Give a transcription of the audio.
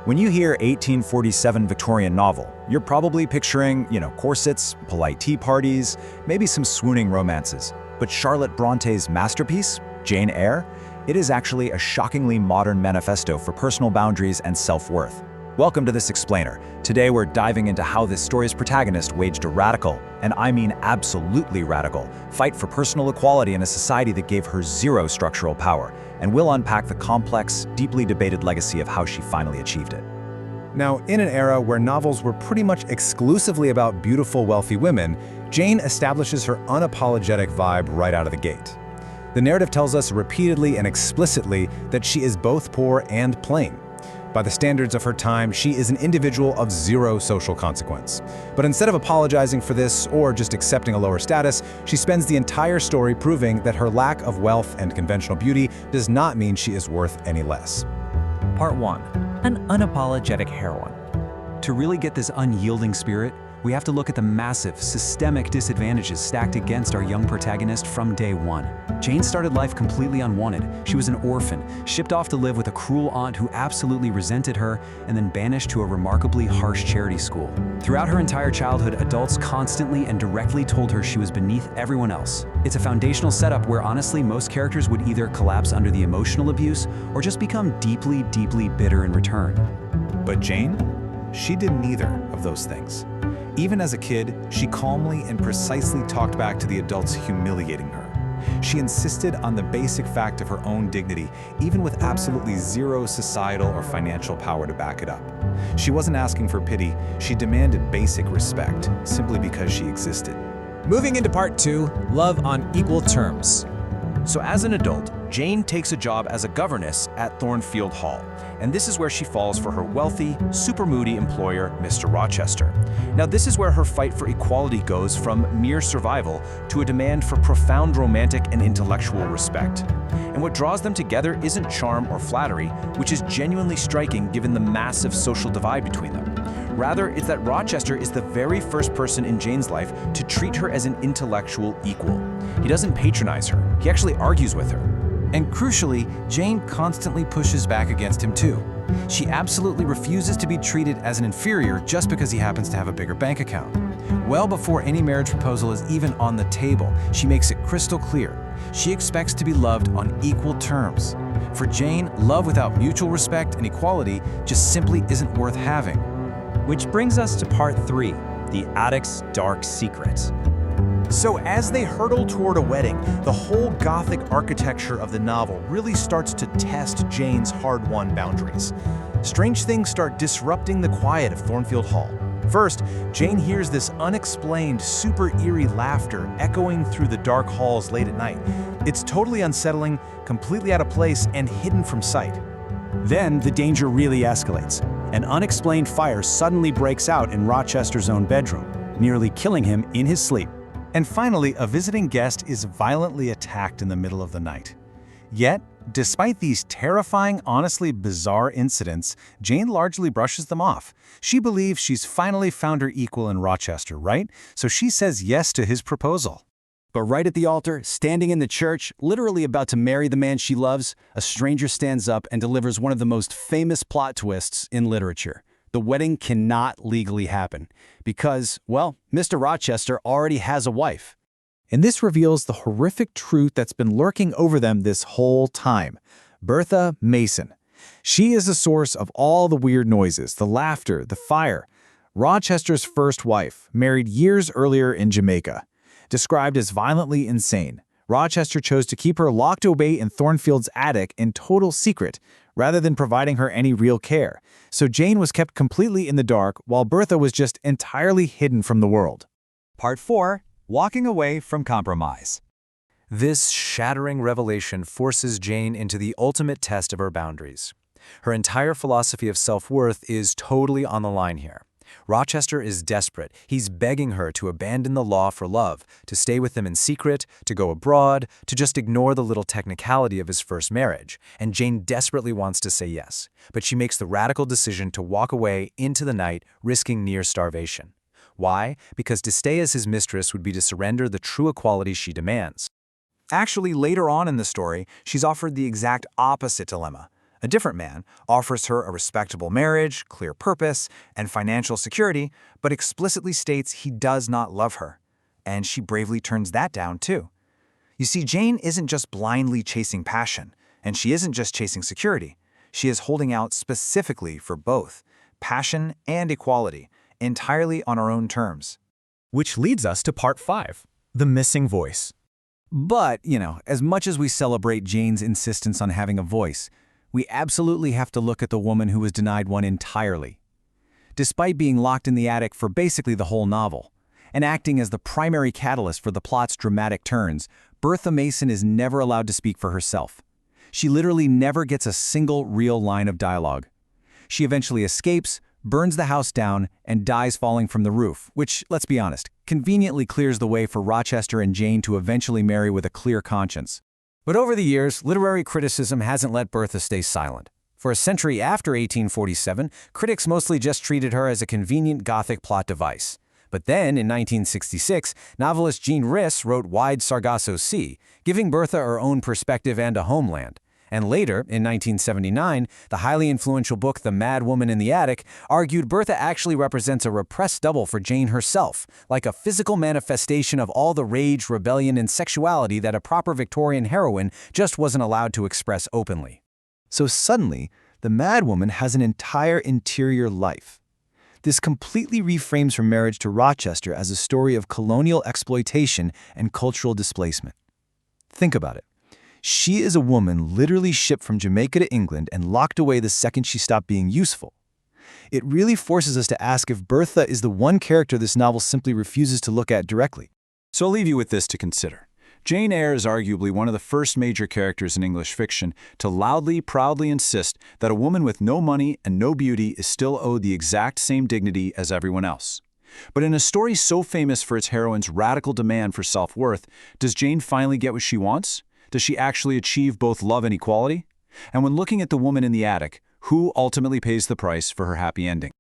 When you hear 1847 Victorian novel, you're probably picturing, corsets, polite tea parties, maybe some swooning romances. But Charlotte Bronte's masterpiece, Jane Eyre, it is actually a shockingly modern manifesto for personal boundaries and self-worth. Welcome to this explainer. Today we're diving into how this story's protagonist waged a radical, and I mean absolutely radical, fight for personal equality in a society that gave her zero structural power, and we'll unpack the complex, deeply debated legacy of how she finally achieved it. Now, in an era where novels were pretty much exclusively about beautiful, wealthy women, Jane establishes her unapologetic vibe right out of the gate. The narrative tells us repeatedly and explicitly that she is both poor and plain. By the standards of her time, she is an individual of zero social consequence. But instead of apologizing for this or just accepting a lower status, she spends the entire story proving that her lack of wealth and conventional beauty does not mean she is worth any less. Part 1. An unapologetic heroine. To really get this unyielding spirit, we have to look at the massive, systemic disadvantages stacked against our young protagonist from day one. Jane started life completely unwanted. She was an orphan, shipped off to live with a cruel aunt who absolutely resented her, and then banished to a remarkably harsh charity school. Throughout her entire childhood, adults constantly and directly told her she was beneath everyone else. It's a foundational setup where honestly most characters would either collapse under the emotional abuse or just become deeply, deeply bitter in return. But Jane? She did neither of those things. Even as a kid, she calmly and precisely talked back to the adults humiliating her. She insisted on the basic fact of her own dignity, even with absolutely zero societal or financial power to back it up. She wasn't asking for pity, she demanded basic respect, simply because she existed. Moving into part 2, love on equal terms. So as an adult, Jane takes a job as a governess at Thornfield Hall, and this is where she falls for her wealthy, super moody employer, Mr. Rochester. Now this is where her fight for equality goes from mere survival to a demand for profound romantic and intellectual respect. And what draws them together isn't charm or flattery, which is genuinely striking given the massive social divide between them. Rather, it's that Rochester is the very first person in Jane's life to treat her as an intellectual equal. He doesn't patronize her, he actually argues with her. And crucially, Jane constantly pushes back against him too. She absolutely refuses to be treated as an inferior just because he happens to have a bigger bank account. Well before any marriage proposal is even on the table, she makes it crystal clear. She expects to be loved on equal terms. For Jane, love without mutual respect and equality just simply isn't worth having. Which brings us to part 3, the addict's dark secret. So as they hurtle toward a wedding, the whole Gothic architecture of the novel really starts to test Jane's hard-won boundaries. Strange things start disrupting the quiet of Thornfield Hall. First, Jane hears this unexplained, super eerie laughter echoing through the dark halls late at night. It's totally unsettling, completely out of place, and hidden from sight. Then the danger really escalates. An unexplained fire suddenly breaks out in Rochester's own bedroom, nearly killing him in his sleep. And finally, a visiting guest is violently attacked in the middle of the night. Yet, despite these terrifying, honestly bizarre incidents, Jane largely brushes them off. She believes she's finally found her equal in Rochester, right? So she says yes to his proposal. But right at the altar, standing in the church, literally about to marry the man she loves, a stranger stands up and delivers one of the most famous plot twists in literature. The wedding cannot legally happen because, well, Mr. Rochester already has a wife. And this reveals the horrific truth that's been lurking over them this whole time. Bertha Mason. She is the source of all the weird noises, the laughter, the fire. Rochester's first wife, married years earlier in Jamaica. Described as violently insane, Rochester chose to keep her locked away in Thornfield's attic in total secret, rather than providing her any real care. So Jane was kept completely in the dark, while Bertha was just entirely hidden from the world. Part 4, walking away from compromise. This shattering revelation forces Jane into the ultimate test of her boundaries. Her entire philosophy of self-worth is totally on the line here. Rochester is desperate. He's begging her to abandon the law for love, to stay with him in secret, to go abroad, to just ignore the little technicality of his first marriage. And Jane desperately wants to say yes, but she makes the radical decision to walk away into the night, risking near starvation. Why? Because to stay as his mistress would be to surrender the true equality she demands. Actually, later on in the story, she's offered the exact opposite dilemma. A different man offers her a respectable marriage, clear purpose, and financial security, but explicitly states he does not love her. And she bravely turns that down too. You see, Jane isn't just blindly chasing passion, and she isn't just chasing security. She is holding out specifically for both, passion and equality, entirely on her own terms. Which leads us to part 5, the missing voice. But, as much as we celebrate Jane's insistence on having a voice, we absolutely have to look at the woman who was denied one entirely. Despite being locked in the attic for basically the whole novel, and acting as the primary catalyst for the plot's dramatic turns, Bertha Mason is never allowed to speak for herself. She literally never gets a single real line of dialogue. She eventually escapes, burns the house down, and dies falling from the roof, which, let's be honest, conveniently clears the way for Rochester and Jane to eventually marry with a clear conscience. But over the years, literary criticism hasn't let Bertha stay silent. For a century after 1847, critics mostly just treated her as a convenient Gothic plot device. But then, in 1966, novelist Jane Eyre wrote Wide Sargasso Sea, giving Bertha her own perspective and a homeland. And later, in 1979, the highly influential book The Mad Woman in the Attic argued Bertha actually represents a repressed double for Jane herself, like a physical manifestation of all the rage, rebellion, and sexuality that a proper Victorian heroine just wasn't allowed to express openly. So suddenly, the Mad Woman has an entire interior life. This completely reframes her marriage to Rochester as a story of colonial exploitation and cultural displacement. Think about it. She is a woman literally shipped from Jamaica to England and locked away the second she stopped being useful. It really forces us to ask if Bertha is the one character this novel simply refuses to look at directly. So I'll leave you with this to consider. Jane Eyre is arguably one of the first major characters in English fiction to loudly, proudly insist that a woman with no money and no beauty is still owed the exact same dignity as everyone else. But in a story so famous for its heroine's radical demand for self-worth, does Jane finally get what she wants? Does she actually achieve both love and equality? And when looking at The Woman in the Attic, who ultimately pays the price for her happy ending?